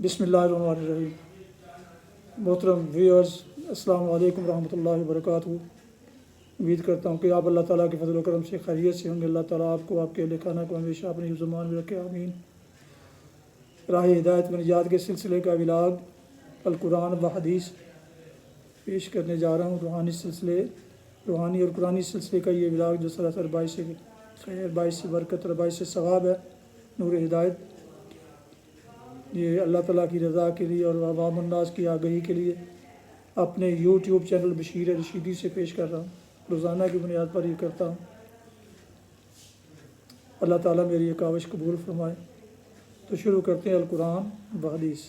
بسم اللہ الرحمن الرحیم۔ محترم ویورز، السلام علیکم ورحمۃ اللہ وبرکاتہ۔ امید کرتا ہوں کہ آپ اللہ تعالیٰ کے فضل و کرم سے خیریت سے ہوں گے۔ اللہ تعالیٰ آپ کو، آپ کے اہل خانہ کو ہمیشہ اپنی زمان میں رکھے، آمین۔ راہ ہدایت و نجات کے سلسلے کا ولاگ القرآن و حدیث پیش کرنے جا رہا ہوں۔ روحانی اور قرآنی سلسلے کا یہ ولاگ جو سراسر باعث خیر، باعث برکت اور باعث ثواب ہے، نور ہدایت، یہ اللہ تعالیٰ کی رضا کے لیے اور عوام الناس کی آگہی کے لیے اپنے یوٹیوب چینل بشیر رشیدی سے پیش کر رہا ہوں۔ روزانہ کی بنیاد پر یہ کرتا ہوں۔ اللہ تعالیٰ میری یہ کاوش قبول فرمائے۔ تو شروع کرتے ہیں القرآن و حدیث۔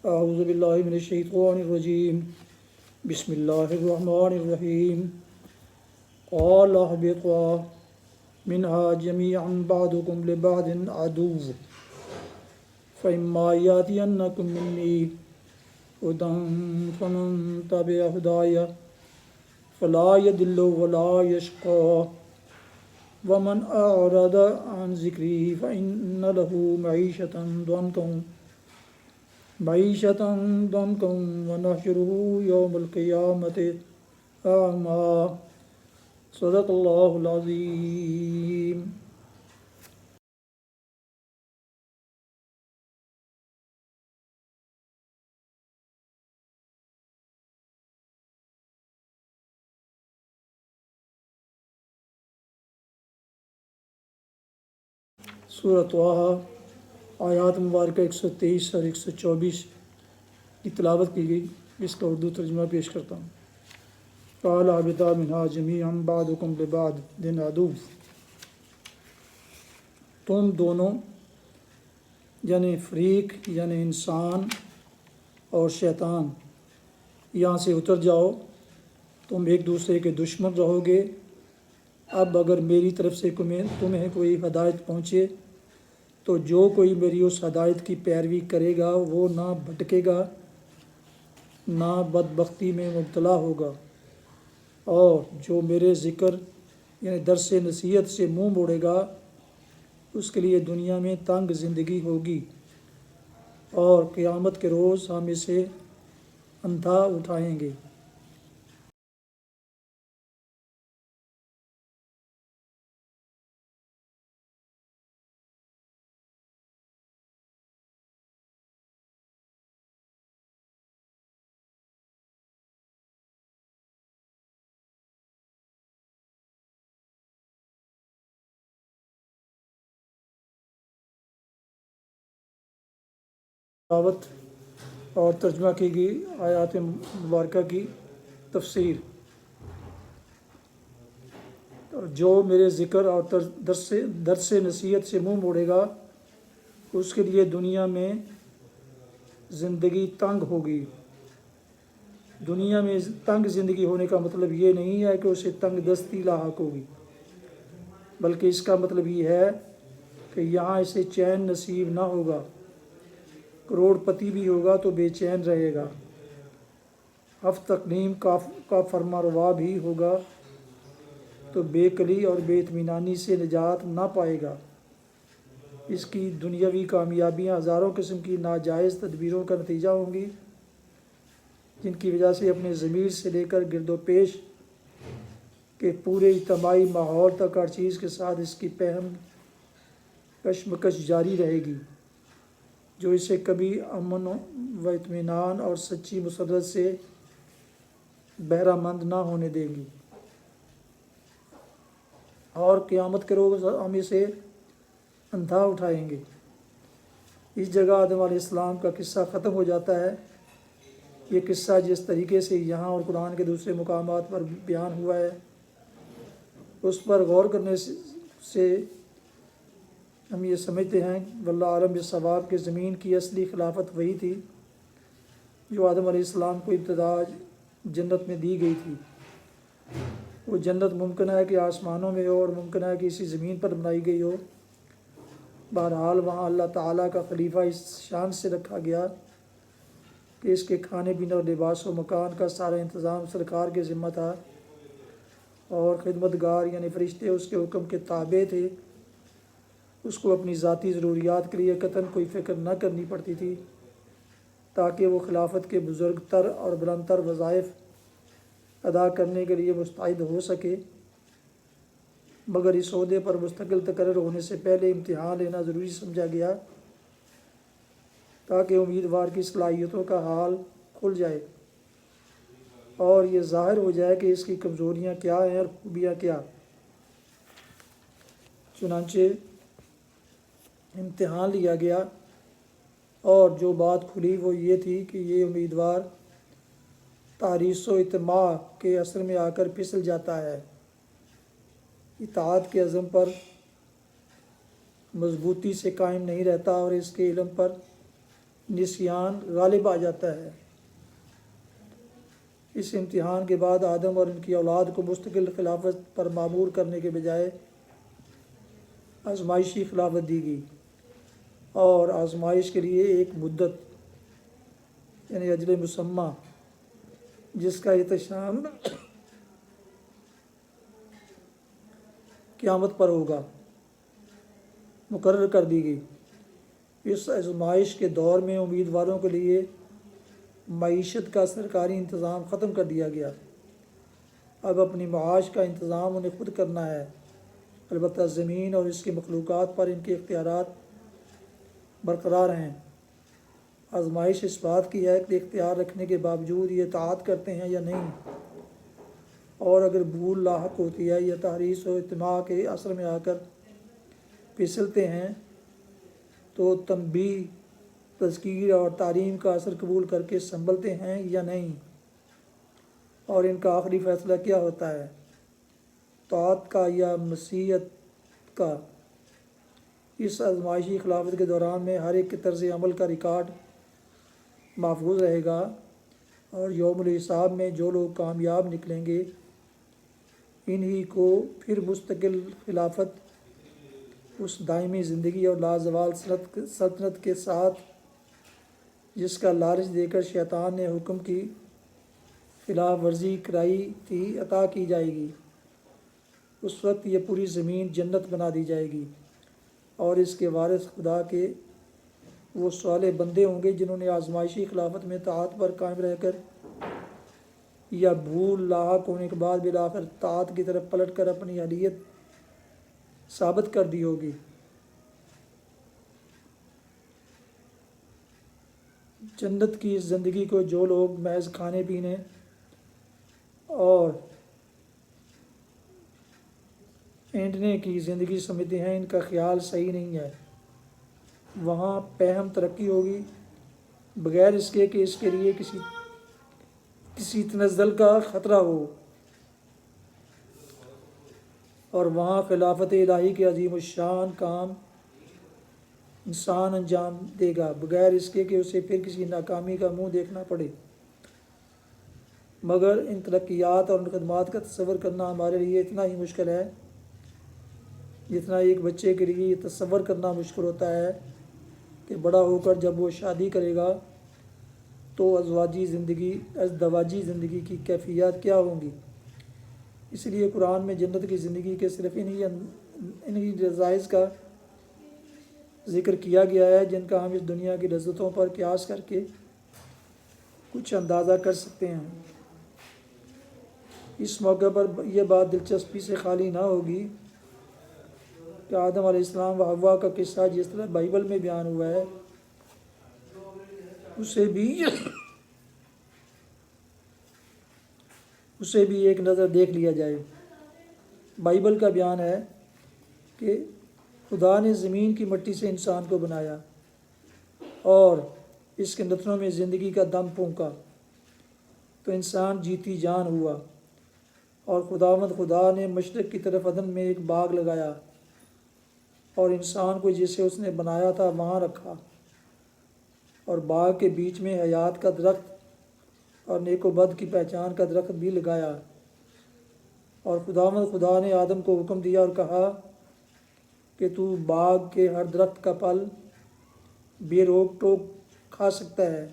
اعوذ باللہ من الشیطان الرجیم، بسم اللہ الرحمن الرحیم۔ قال اهبطوا منها جميعا بعضكم لبعض عدو فإما يأتينكم مني هدى فمن تبع هداي فلا يضل ولا يشقى ومن أعرض عن ذكري فإن له معيشة ضنكا ونحشره يوم القيامة أعمى۔ صدق اللہ العظیم۔ سورۃ طٰہٰ، آیات مبارکہ 123 اور 124 کی تلاوت کی گئی، اس کا اردو ترجمہ پیش کرتا ہوں۔ قال اهبطوا منها جميعا بعضكم لبعض عدو۔ تم دونوں یعنی فریق یعنی انسان اور شیطان یہاں سے اتر جاؤ، تم ایک دوسرے کے دشمن رہو گے۔ اب اگر میری طرف سے تمہیں کوئی ہدایت پہنچے تو جو کوئی میری اس ہدایت کی پیروی کرے گا وہ نہ بھٹکے گا، نہ بدبختی میں مبتلا ہوگا، اور جو میرے ذکر یعنی درس نصیحت سے منہ موڑے گا اس کے لیے دنیا میں تنگ زندگی ہوگی، اور قیامت کے روز ہم اسے اندھا اٹھائیں گے۔ تلاوت اور ترجمہ کی گئی آیات مبارکہ کی تفسیر۔ جو میرے ذکر اور درس نصیحت سے منہ موڑے گا اس کے لیے دنیا میں زندگی تنگ ہوگی۔ دنیا میں تنگ زندگی ہونے کا مطلب یہ نہیں ہے کہ اسے تنگ دستی لاحق ہوگی، بلکہ اس کا مطلب یہ ہے کہ یہاں اسے چین نصیب نہ ہوگا۔ کروڑ پتی بھی ہوگا تو بے چین رہے گا، ہفت تقنیم کا فرما روا بھی ہوگا تو بے کلی اور بے اطمینانی سے نجات نہ پائے گا۔ اس کی دنیاوی کامیابیاں ہزاروں قسم کی ناجائز تدبیروں کا نتیجہ ہوں گی، جن کی وجہ سے اپنے ضمیر سے لے کر گرد و پیش کے پورے اجتماعی ماحول تک ہر چیز کے ساتھ اس کی پہم کشمکش جاری رہے گی، جو اسے کبھی امن و اطمینان اور سچی مسرت سے بہرہ مند نہ ہونے دے گی، اور قیامت کے روز ہم اسے اندھا اٹھائیں گے۔ اس جگہ آدم علیہ السلام کا قصہ ختم ہو جاتا ہے۔ یہ قصہ جس طریقے سے یہاں اور قرآن کے دوسرے مقامات پر بیان ہوا ہے اس پر غور کرنے سے ہم یہ سمجھتے ہیں واللہ عالم بالصواب کہ زمین کی اصلی خلافت وہی تھی جو آدم علیہ السلام کو ابتدا جنت میں دی گئی تھی۔ وہ جنت ممکن ہے کہ آسمانوں میں ہو اور ممکن ہے کہ اسی زمین پر بنائی گئی ہو، بہرحال وہاں اللہ تعالیٰ کا خلیفہ اس شان سے رکھا گیا کہ اس کے کھانے پینے اور لباس و مکان کا سارا انتظام سرکار کے ذمہ تھا، اور خدمتگار یعنی فرشتے اس کے حکم کے تابع تھے۔ اس کو اپنی ذاتی ضروریات کے لیے قطعاً کوئی فکر نہ کرنی پڑتی تھی تاکہ وہ خلافت کے بزرگ تر اور بلند تر وظائف ادا کرنے کے لیے مستعد ہو سکے، مگر اس عہدے پر مستقل تقرر ہونے سے پہلے امتحان لینا ضروری سمجھا گیا تاکہ امیدوار کی صلاحیتوں کا حال کھل جائے اور یہ ظاہر ہو جائے کہ اس کی کمزوریاں کیا ہیں اور خوبیاں کیا۔ چنانچہ امتحان لیا گیا اور جو بات کھلی وہ یہ تھی کہ یہ امیدوار تحریص و اطماع کے اثر میں آ کر پھسل جاتا ہے، اطاعت کے عزم پر مضبوطی سے قائم نہیں رہتا اور اس کے علم پر نسیان غالب آ جاتا ہے۔ اس امتحان کے بعد آدم اور ان کی اولاد کو مستقل خلافت پر معمور کرنے کے بجائے آزمائشی خلافت دی گئی، اور آزمائش کے لیے ایک مدت یعنی اجل مسمى جس کا احتشام قیامت پر ہوگا مقرر کر دی گئی۔ اس آزمائش کے دور میں امیدواروں کے لیے معیشت کا سرکاری انتظام ختم کر دیا گیا۔ اب اپنی معاش کا انتظام انہیں خود کرنا ہے، البتہ زمین اور اس کی مخلوقات پر ان کے اختیارات برقرار ہیں۔ آزمائش اس بات کی ہے کہ اختیار رکھنے کے باوجود یہ اطاعت کرتے ہیں یا نہیں، اور اگر بھول لاحق ہوتی ہے یا تحریص و اطماع کے اثر میں آ کر پھسلتے ہیں تو تنبیہ، تذکیر اور تعلیم کا اثر قبول کر کے سنبھلتے ہیں یا نہیں، اور ان کا آخری فیصلہ کیا ہوتا ہے، طاعت کا یا معصیت کا۔ اس آزمائشی خلافت کے دوران میں ہر ایک کے طرز عمل کا ریکارڈ محفوظ رہے گا، اور یوم الحساب میں جو لوگ کامیاب نکلیں گے انہی کو پھر مستقل خلافت، اس دائمی زندگی اور لازوال سلطنت کے ساتھ جس کا لالچ دے کر شیطان نے حکم کی خلاف ورزی کرائی تھی، عطا کی جائے گی۔ اس وقت یہ پوری زمین جنت بنا دی جائے گی، اور اس کے وارث خدا کے وہ صالح بندے ہوں گے جنہوں نے آزمائشی خلافت میں طاعت پر قائم رہ کر یا بھول لاحق ہونے کے بعد بالآخر طاعت کی طرف پلٹ کر اپنی اہلیت ثابت کر دی ہوگی۔ جنت کی اس زندگی کو جو لوگ محض کھانے پینے اور اینٹنے کی زندگی سمجھتے ہیں، ان کا خیال صحیح نہیں ہے۔ وہاں پہم ترقی ہوگی بغیر اس کے کہ اس کے لیے کسی تنزل کا خطرہ ہو، اور وہاں خلافت الہی کے عظیم الشان کام انسان انجام دے گا بغیر اس کے کہ اسے پھر کسی ناکامی کا منہ دیکھنا پڑے۔ مگر ان ترقیات اور ان خدمات کا تصور کرنا ہمارے لیے اتنا ہی مشکل ہے جتنا ایک بچے کے لیے یہ تصور کرنا مشکل ہوتا ہے کہ بڑا ہو کر جب وہ شادی کرے گا تو ازدواجی زندگی کی کیفیات کیا ہوں گی۔ اس لیے قرآن میں جنت کی زندگی کے صرف انہی لذائذ کا ذکر کیا گیا ہے جن کا ہم اس دنیا کی لذتوں پر قیاس کر کے کچھ اندازہ کر سکتے ہیں۔ اس موقع پر یہ بات دلچسپی سے خالی نہ ہوگی کہ آدم علیہ السلام و حوا کا قصہ جس طرح بائبل میں بیان ہوا ہے اسے بھی ایک نظر دیکھ لیا جائے۔ بائبل کا بیان ہے کہ خدا نے زمین کی مٹی سے انسان کو بنایا اور اس کے نتنوں میں زندگی کا دم پھونکا تو انسان جیتی جان ہوا، اور خدا نے مشرق کی طرف عدن میں ایک باغ لگایا اور انسان کو جسے اس نے بنایا تھا وہاں رکھا، اور باغ کے بیچ میں حیات کا درخت اور نیک و بد کی پہچان کا درخت بھی لگایا۔ اور خدا نے آدم کو حکم دیا اور کہا کہ تو باغ کے ہر درخت کا پھل بے روک ٹوک کھا سکتا ہے،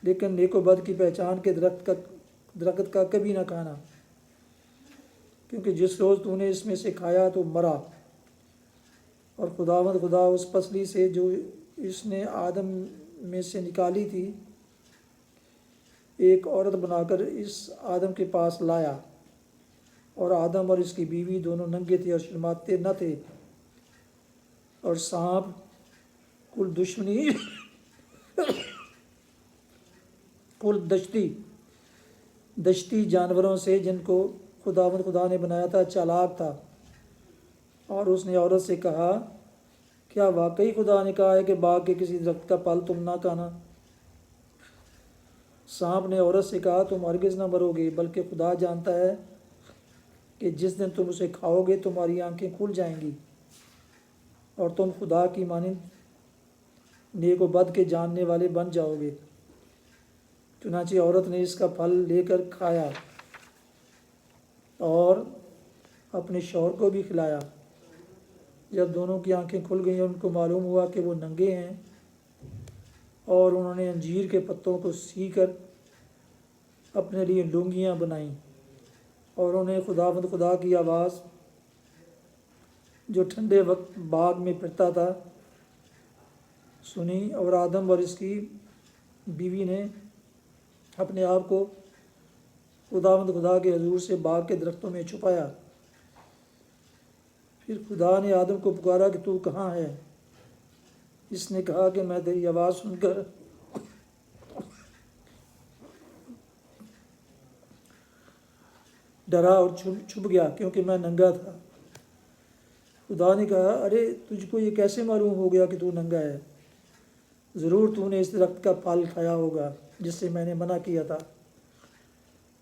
لیکن نیک و بد کی پہچان کے درخت کا کبھی نہ کھانا۔ کیونکہ جس روز تو نے اس میں سے کھایا تو مرا۔ اور خداوند خدا اس پسلی سے جو اس نے آدم میں سے نکالی تھی ایک عورت بنا کر اس آدم کے پاس لایا، اور آدم اور اس کی بیوی دونوں ننگے تھے اور شرماتے نہ تھے، اور سانپ کل دشتی جانوروں سے جن کو خداوند خدا نے بنایا تھا چالاک تھا، اور اس نے عورت سے کہا کیا واقعی خدا نے کہا ہے کہ باغ کے کسی درخت کا پھل تم نہ کھانا؟ سانپ نے عورت سے کہا تم ہرگز نہ مرو گے، بلکہ خدا جانتا ہے کہ جس دن تم اسے کھاؤ گے تمہاری آنکھیں کھل جائیں گی اور تم خدا کی مانند نیک و بد کے جاننے والے بن جاؤ گے۔ چنانچہ عورت نے اس کا پھل لے کر کھایا اور اپنے شوہر کو بھی کھلایا۔ جب دونوں کی آنکھیں کھل گئیں اور ان کو معلوم ہوا کہ وہ ننگے ہیں، اور انہوں نے انجیر کے پتوں کو سی کر اپنے لیے لنگیاں بنائیں، اور انہیں خداوند خدا کی آواز جو ٹھنڈے وقت باغ میں پھرتا تھا سنی، اور آدم اور اس کی بیوی نے اپنے آپ کو خداوند خدا کے حضور سے باغ کے درختوں میں چھپایا۔ پھر خدا نے آدم کو پکارا کہ تو کہاں ہے؟ اس نے کہا کہ میں تیری آواز سن کر ڈرا اور چھپ گیا کیونکہ میں ننگا تھا۔ خدا نے کہا ارے تجھ کو یہ کیسے معلوم ہو گیا کہ تو ننگا ہے؟ ضرور تو نے اس درخت کا پھل کھایا ہوگا جس سے میں نے منع کیا تھا۔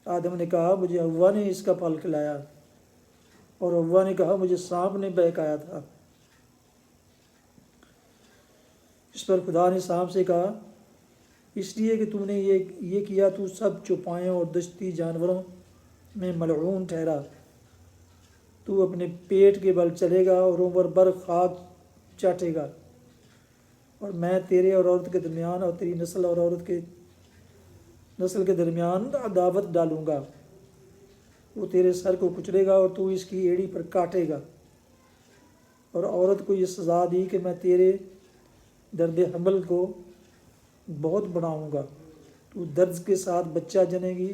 آدم نے کہا مجھے ہوا نے اس کا پھل کھلایا، اور ہوا نے کہا مجھے سانپ نے بہکایا تھا۔ اس پر خدا نے سانپ سے کہا اس لیے کہ تو نے یہ کیا تو سب چوپایوں اور دشتی جانوروں میں ملعون ٹھہرا، تو اپنے پیٹ کے بل چلے گا اور عمر بھر خاک چاٹے گا، اور میں تیرے اور عورت کے درمیان اور تیری نسل اور عورت کے نسل کے درمیان عداوت ڈالوں گا، وہ تیرے سر کو کچلے گا اور تو اس کی ایڑی پر کاٹے گا۔ اور عورت کو یہ سزا دی کہ میں تیرے درد حمل کو بہت بڑھاؤں گا، تو درد کے ساتھ بچہ جنے گی،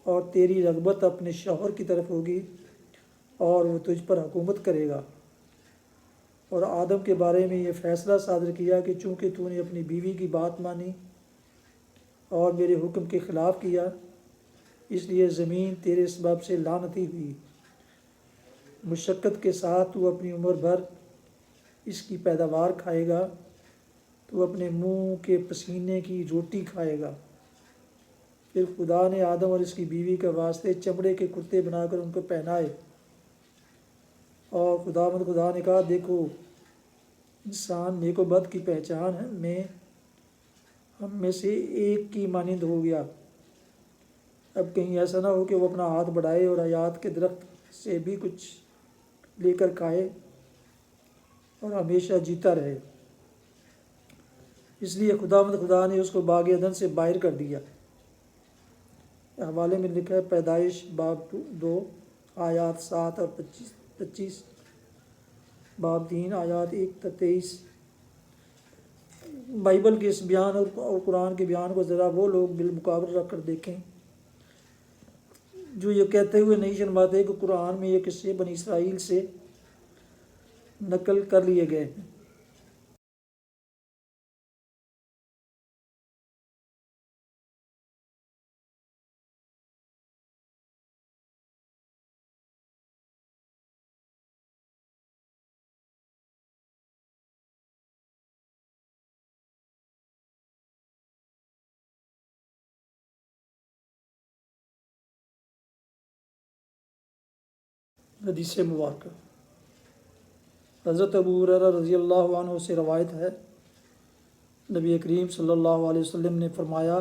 اور تیری رغبت اپنے شوہر کی طرف ہوگی اور وہ تجھ پر حکومت کرے گا۔ اور آدم کے بارے میں یہ فیصلہ صادر کیا کہ چونکہ تو نے اپنی بیوی کی بات مانی اور میرے حکم کے خلاف کیا، اس لیے زمین تیرے سبب سے لعنتی ہوئی۔ مشقت کے ساتھ تو اپنی عمر بھر اس کی پیداوار کھائے گا، تو اپنے منہ کے پسینے کی روٹی کھائے گا۔ پھر خدا نے آدم اور اس کی بیوی کے واسطے چمڑے کے کرتے بنا کر ان کو پہنائے، اور خدا نے کہا دیکھو انسان نیک و بد کی پہچان میں ہم میں سے ایک کی مانند ہو گیا، اب کہیں ایسا نہ ہو کہ وہ اپنا ہاتھ بڑھائے اور حیات کے درخت سے بھی کچھ لے کر کھائے اور ہمیشہ جیتا رہے۔ اس لیے خدا نے اس کو باغ عدن سے باہر کر دیا۔ حوالے میں لکھا ہے پیدائش باب 2 آیات 7 اور 25، باب 3 آیات 1 تا 23۔ بائبل کے اس بیان اور قرآن کے بیان کو ذرا وہ لوگ بالمقابل رکھ کر دیکھیں جو یہ کہتے ہوئے نہیں شرماتے کہ قرآن میں یہ قصے بنی اسرائیل سے نقل کر لیے گئے ہیں۔ حدیث مبارکہ حضرت ابو ہریرہ رضی اللہ عنہ سے روایت ہے، نبی کریم صلی اللہ علیہ وسلم نے فرمایا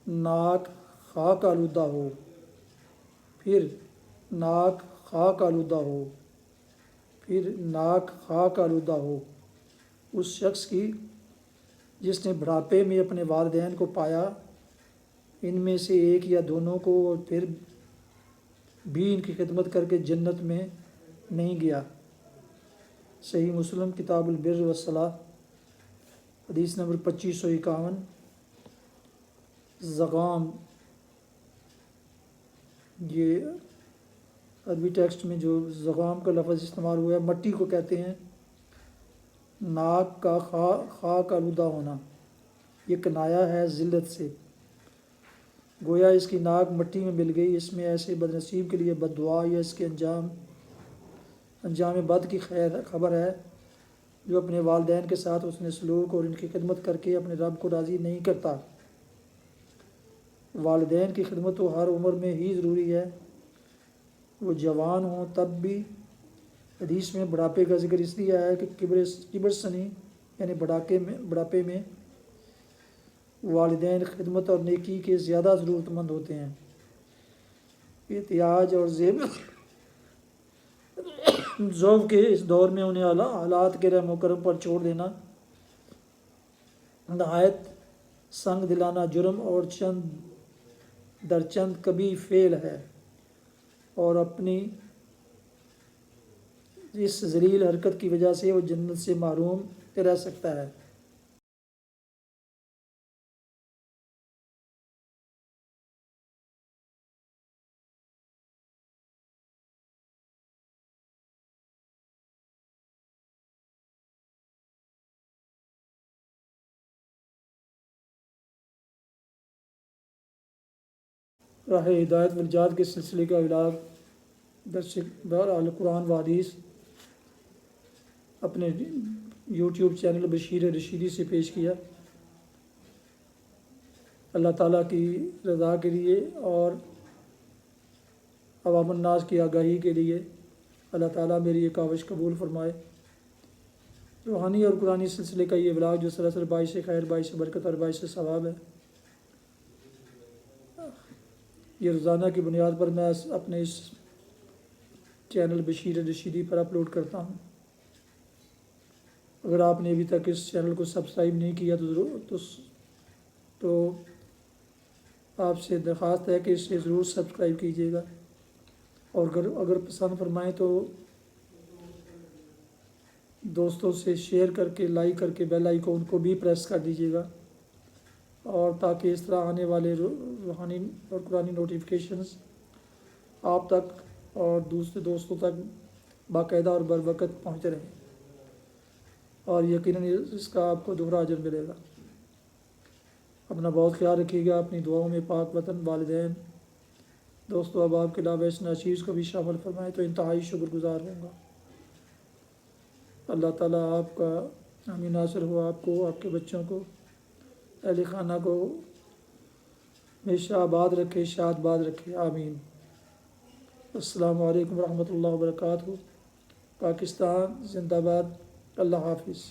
ناک خاک آلودہ ہو، پھر ناک خاک آلودہ ہو، پھر ناک خاک آلودہ ہو اس شخص کی جس نے بڑھاپے میں اپنے والدین کو پایا، ان میں سے ایک یا دونوں کو، اور پھر بھی ان کی خدمت کر کے جنت میں نہیں گیا۔ صحیح مسلم کتاب البر والصلاح حدیث نمبر 2551۔ زغام، یہ عربی ٹیکسٹ میں جو زغام کا لفظ استعمال ہوا ہے، مٹی کو کہتے ہیں۔ ناک کا خاک آلودہ ہونا، یہ کنایا ہے ذلت سے، گویا اس کی ناک مٹی میں مل گئی۔ اس میں ایسے بد نصیب کے لیے بد دعا یا اس کے انجام بد کی خبر ہے جو اپنے والدین کے ساتھ حسن سلوک اور ان کی خدمت کر کے اپنے رب کو راضی نہیں کرتا۔ والدین کی خدمت تو ہر عمر میں ہی ضروری ہے، وہ جوان ہوں تب بھی۔ حدیث میں بڑھاپے کا ذکر اس لیے ہے کہ کبر سنی یعنی بڑھاپے میں والدین خدمت اور نیکی کے زیادہ ضرورت مند ہوتے ہیں۔ احتیاج اور ذوق کے اس دور میں انہیں حالات کے رحم و کرم پر چھوڑ دینا نہایت سنگ دلانہ جرم اور چند در چند کبھی فعل ہے، اور اپنی اس ذلیل حرکت کی وجہ سے وہ جنت سے محروم رہ سکتا ہے۔ راہ ہدایت والجہاد کے سلسلے کا ولاگ درس القرآن و حدیث اپنے یوٹیوب چینل بشیر رشیدی سے پیش کیا۔ اللہ تعالیٰ کی رضا کے لیے اور عوام الناس کی آگاہی کے لیے اللہ تعالیٰ میری یہ کاوش قبول فرمائے۔ روحانی اور قرآنی سلسلے کا یہ ولاگ جو سراسر باعث خیر، باعث برکت اور باعث ثواب ہے، یہ روزانہ کی بنیاد پر میں اپنے اس چینل بشیر رشیدی پر اپلوڈ کرتا ہوں۔ اگر آپ نے ابھی تک اس چینل کو سبسکرائب نہیں کیا تو آپ سے درخواست ہے کہ اسے ضرور سبسکرائب کیجیے گا، اور اگر پسند فرمائیں تو دوستوں سے شیئر کر کے، لائک کر کے بیل آئیکن کو بھی پریس کر دیجیے گا، اور تاکہ اس طرح آنے والے روحانی اور قرآنی نوٹیفیکیشنز آپ تک اور دوسرے دوستوں تک باقاعدہ اور بر وقت پہنچتے رہیں، اور یقیناً اس کا آپ کو دوہرا اجر ملے گا۔ اپنا بہت خیال رکھیے گا، اپنی دعاؤں میں پاک وطن، والدین، دوست و احباب کے علاوہ اس ناچیز کو بھی شامل فرمائیں تو انتہائی شکر گزار ہوں گا۔ اللہ تعالیٰ آپ کا حامی ناصر ہو، آپ کو، آپ کے بچوں کو، اہل خانہ کو ہمیشہ آباد رکھے، شاد باد رکھے، آمین۔ السلام علیکم ورحمۃ اللہ وبرکاتہ۔ پاکستان زندہ باد۔ اللہ حافظ۔